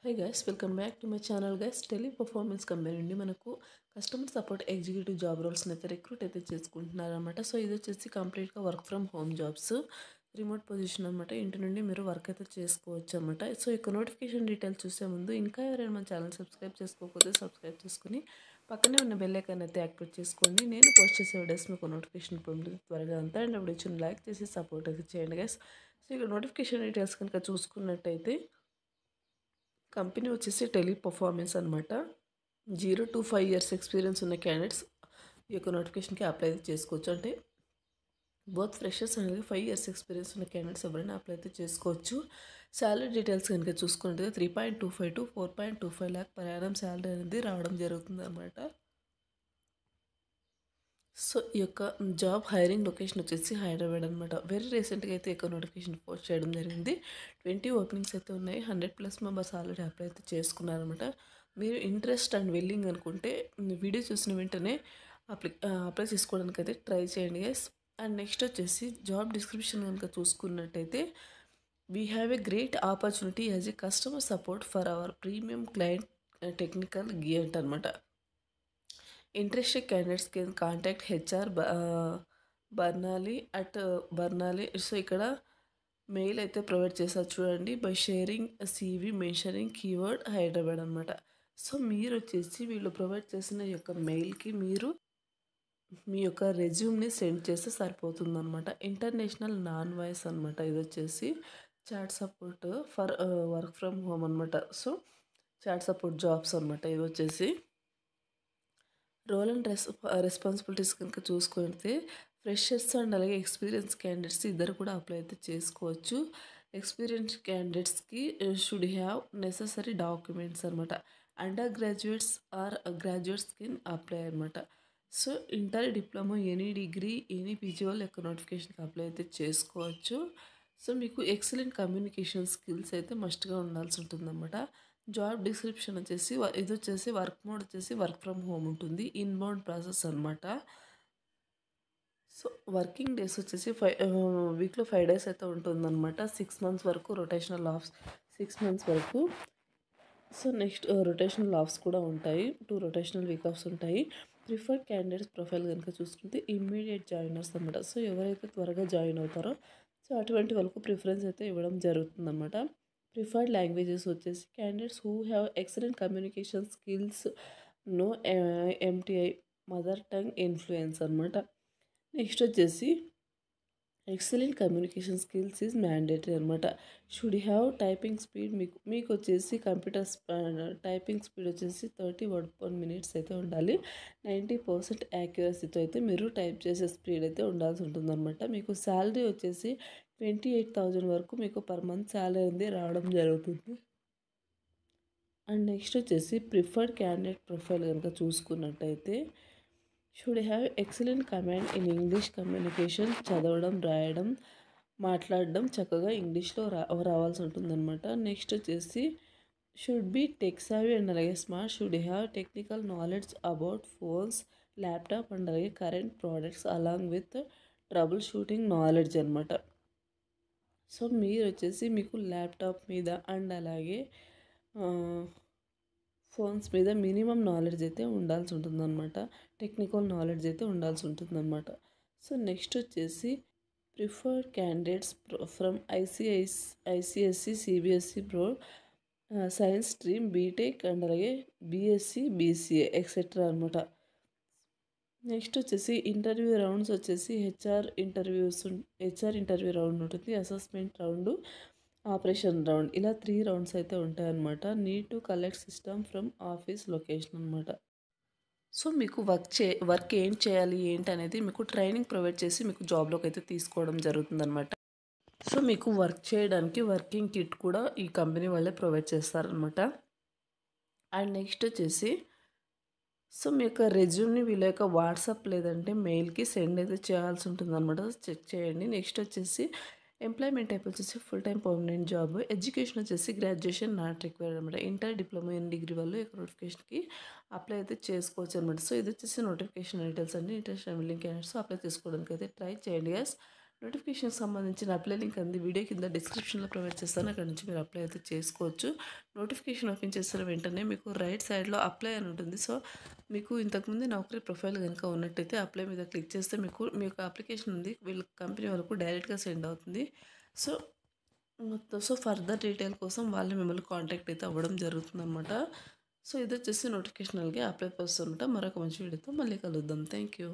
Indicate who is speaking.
Speaker 1: Hi guys, welcome back to my channel guys. Tele performance company నుండి మనకు customer support executive job రోల్స్ని అయితే recruit అయితే చేసుకుంటున్నారు అనమాట. సో ఇది వచ్చేసి కంప్లీట్గా work from home jobs, remote position అనమాట. ఇంటి నుండి మీరు వర్క్ అయితే చేసుకోవచ్చు అనమాట. సో ఇక నోటిఫికేషన్ డీటెయిల్స్ చూసే ముందు ఇంకా ఎవరైనా మన ఛానల్ సబ్స్క్రైబ్ చేసుకోకపోతే సబ్స్క్రైబ్ చేసుకుని పక్కనే ఉన్న బెల్ ఐకాన్ అయితే యాక్టివేట్ చేసుకోండి. నేను పోస్ట్ చేసే వీడియోస్ మీకు నోటిఫికేషన్ పొందుతుంది త్వరగా అంతా. అండ్ అప్పుడు ఇచ్చిన లైక్ చేసి సపోర్ట్ అయితే చేయండి గైస్. సో ఇక నోటిఫికేషన్ డీటెయిల్స్ కనుక చూసుకున్నట్టయితే కంపెనీ వచ్చేసి టెలి పర్ఫార్మెన్స్ అనమాట. 0 to 5 years ఎక్స్పీరియన్స్ ఉన్న క్యాండిడేట్స్ ఈ యొక్క నోటిఫికేషన్కి అప్లై చేసుకోవచ్చు. అంటే బోత్ ఫ్రెషర్స్ అనేది 5 years ఎక్స్పీరియన్స్ ఉన్న క్యాండిడేట్స్ ఎవరైనా అప్లై అయితే చేసుకోవచ్చు. శాలరీ డీటెయిల్స్ కనుక చూసుకుంటే 3.25 to 4.25 lakh per annum salary అనేది రావడం జరుగుతుంది అనమాట. సో ఈ యొక్క జాబ్ హైరింగ్ లొకేషన్ వచ్చేసి హైదరాబాద్ అనమాట. వెరీ రీసెంట్గా అయితే ఈ నోటిఫికేషన్ పోస్ట్ చేయడం జరిగింది. 20 ఓపెనింగ్స్ అయితే ఉన్నాయి. 100+ మెంబర్స్ ఆల్రెడీ అప్లై అయితే చేసుకున్నారనమాట. మీరు ఇంట్రెస్ట్ అండ్ విల్లింగ్ అనుకుంటే వీడియో చూసిన వెంటనే అప్లై చేసుకోవడానికి అయితే ట్రై చేయండి గైస్. అండ్ నెక్స్ట్ వచ్చేసి జాబ్ డిస్క్రిప్షన్ కనుక చూసుకున్నట్టయితే we have a great opportunity as a customer support for our premium client technical గియర్ట్ అనమాట. Interested candidates can contact HR Barnali at Barnali. So ఇక్కడ మెయిల్ అయితే ప్రొవైడ్ చేస్తారు చూడండి. By sharing CV mentioning keyword Hyderabad అనమాట. సో మీరు వచ్చేసి వీళ్ళు ప్రొవైడ్ చేసిన ఈ యొక్క మెయిల్కి మీరు మీ యొక్క రెజ్యూమ్ని సెండ్ చేస్తే సరిపోతుందన్నమాట. ఇంటర్నేషనల్ నాన్ వాయిస్ అనమాట. ఇది వచ్చేసి chat support for work from home అనమాట. సో చాట్ సపోర్ట్ జాబ్స్ అనమాట. ఇది వచ్చేసి రోల్ అండ్ రెస్పాన్సిబిలిటీస్ కనుక చూసుకుంటే ఫ్రెషర్స్ అండ్ అలాగే ఎక్స్పీరియన్స్ క్యాండిడేట్స్ ఇద్దరు కూడా అప్లై అయితే చేసుకోవచ్చు. ఎక్స్పీరియన్స్ క్యాండిడేట్స్కి షుడ్ హ్యావ్ నెససరీ డాక్యుమెంట్స్ అనమాట. Under graduates or graduates can apply అనమాట. So inter diploma any degree any PG వాళ్ళు యొక్క నోటిఫికేషన్కి అప్లై అయితే చేసుకోవచ్చు. సో మీకు ఎక్సలెంట్ కమ్యూనికేషన్ స్కిల్స్ అయితే మస్ట్గా ఉండాల్సి ఉంటుందన్నమాట. జాబ్ డిస్క్రిప్షన్ వచ్చేసి ఇది వచ్చేసి వర్క్ మోడ్ వచ్చేసి వర్క్ ఫ్రమ్ హోమ్ ఉంటుంది. ఇన్బౌండ్ ప్రాసెస్ అనమాట. సో వర్కింగ్ డేస్ వచ్చేసి వీక్లో 5 days అయితే ఉంటుందన్నమాట. 6 months వరకు రొటేషనల్ ఆఫ్స్ 6 months వరకు. సో నెక్స్ట్ రొటేషనల్ ఆఫ్స్ కూడా ఉంటాయి. 2 రొటేషనల్ వీక్ ఆఫ్స్ ఉంటాయి. ప్రిఫర్డ్ క్యాండిడేట్స్ ప్రొఫైల్ కనుక చూసుకుంటే ఇమ్మీడియట్ జాయినర్స్ అనమాట. సో ఎవరైతే త్వరగా జాయిన్ అవుతారో సో అటువంటి వాళ్ళకు ప్రిఫరెన్స్ అయితే ఇవ్వడం జరుగుతుందన్నమాట. ప్రిఫర్డ్ లాంగ్వేజెస్ వచ్చేసి candidates who have excellent communication skills, no MTI mother tongue influence అనమాట. నెక్స్ట్ వచ్చేసి excellent communication skills is mandatory అనమాట. షుడ్ హ్యావ్ టైపింగ్ స్పీడ్ మీకు వచ్చేసి కంప్యూటర్ టైపింగ్ స్పీడ్ వచ్చేసి 30 words per minute అయితే ఉండాలి. 90% యాక్యురసీతో అయితే మీరు టైప్ చేసే స్పీడ్ అయితే ఉండాల్సి ఉంటుందన్నమాట. మీకు శాలరీ వచ్చేసి 28,000 వరకు మీకు పర్ మంత్ శాలరీ అనేది రావడం జరుగుతుంది. అండ్ నెక్స్ట్ వచ్చేసి ప్రిఫర్డ్ క్యాండిడేట్ ప్రొఫైల్ కనుక చూసుకున్నట్టయితే should have excellent command in English communication. చదవడం, రాయడం, మాట్లాడడం చక్కగా ఇంగ్లీష్లో రావాల్సి ఉంటుందన్నమాట. నెక్స్ట్ వచ్చేసి should be tech savvy and అలాగే smart. Should have technical knowledge about phones, laptop and అలాగే current products along with troubleshooting knowledge అనమాట. సో మీరు వచ్చేసి మీకు ల్యాప్టాప్ మీద అండ్ అలాగే ఫోన్స్ మీద మినిమం నాలెడ్జ్ అయితే ఉండాల్సి ఉంటుందన్నమాట. టెక్నికల్ నాలెడ్జ్ అయితే ఉండాల్సి ఉంటుందన్నమాట. సో నెక్స్ట్ వచ్చేసి preferred candidates from ICSE CBSE board science stream, BTech and అలాగే BSc BCA ఎక్సెట్రా అనమాట. నెక్స్ట్ వచ్చేసి ఇంటర్వ్యూ రౌండ్స్ వచ్చేసి హెచ్ఆర్ ఇంటర్వ్యూ రౌండ్ ఉంటుంది, అసెస్మెంట్ రౌండ్, ఆపరేషన్ రౌండ్, ఇలా 3 rounds అయితే ఉంటాయన్నమాట. Need to collect system from office location అనమాట. So మీకు వర్క్ ఏం చేయాలి ఏంటి అనేది మీకు ట్రైనింగ్ ప్రొవైడ్ చేసి మీకు జాబ్లోకి అయితే తీసుకోవడం జరుగుతుందన్నమాట. సో మీకు వర్క్ చేయడానికి వర్కింగ్ కిట్ కూడా ఈ కంపెనీ వాళ్ళే ప్రొవైడ్ చేస్తారనమాట. అండ్ నెక్స్ట్ వచ్చేసి సో మీ యొక్క రెజ్యూమ్ని వీళ్ళ యొక్క వాట్సాప్ లేదంటే మెయిల్కి సెండ్ అయితే చేయాల్సి ఉంటుందన్నమాట. చెక్ చేయండి. నెక్స్ట్ వచ్చేసి ఎంప్లాయ్మెంట్ టైప్ వచ్చేసి full time permanent job. Education వచ్చేసి గ్రాడ్యుయేషన్ నాట్ రిక్వైర్డ్ అనమాట. ఇంటర్ డిప్లొమా ఇన్ డిగ్రీ వాళ్ళు ఈ నోటిఫికేషన్కి అప్లై అయితే చేసుకోవచ్చు అనమాట. సో ఇది వచ్చేసి నోటిఫికేషన్ డీటెయిల్స్ అండి. ఇంట్రెస్ట్ విల్లింగ్ క్యాండిడేట్స్ అప్లై చేసుకోవడానికి అయితే ట్రై చేయండి గైస్. నోటిఫికేషన్ సంబంధించిన అప్లై లింక్ అంది వీడియో కింద డిస్క్రిప్షన్లో ప్రొవైడ్ చేస్తాను. అక్కడ నుంచి మీరు అప్లై అయితే చేసుకోవచ్చు. నోటిఫికేషన్ ఓపెన్ చేసిన వెంటనే మీకు రైట్ సైడ్లో అప్లై అని ఉంటుంది. సో మీకు ఇంతకుముందు నౌకరీ ప్రొఫైల్ కనుక ఉన్నట్టయితే అప్లై మీద క్లిక్ చేస్తే మీ యొక్క అప్లికేషన్ ఉంది వీళ్ళ కంపెనీ వరకు డైరెక్ట్గా సెండ్ అవుతుంది. సో ఫర్దర్ డీటెయిల్ కోసం వాళ్ళు మిమ్మల్ని కాంటాక్ట్ అయితే అవ్వడం జరుగుతుందన్నమాట. సో ఇది వచ్చేసి నోటిఫికేషన్ అలాగే అప్లై ప్రాసెస్ అనమాట. మరొక మంచి వీడియోతో మళ్ళీ కలుద్దాం. Thank you.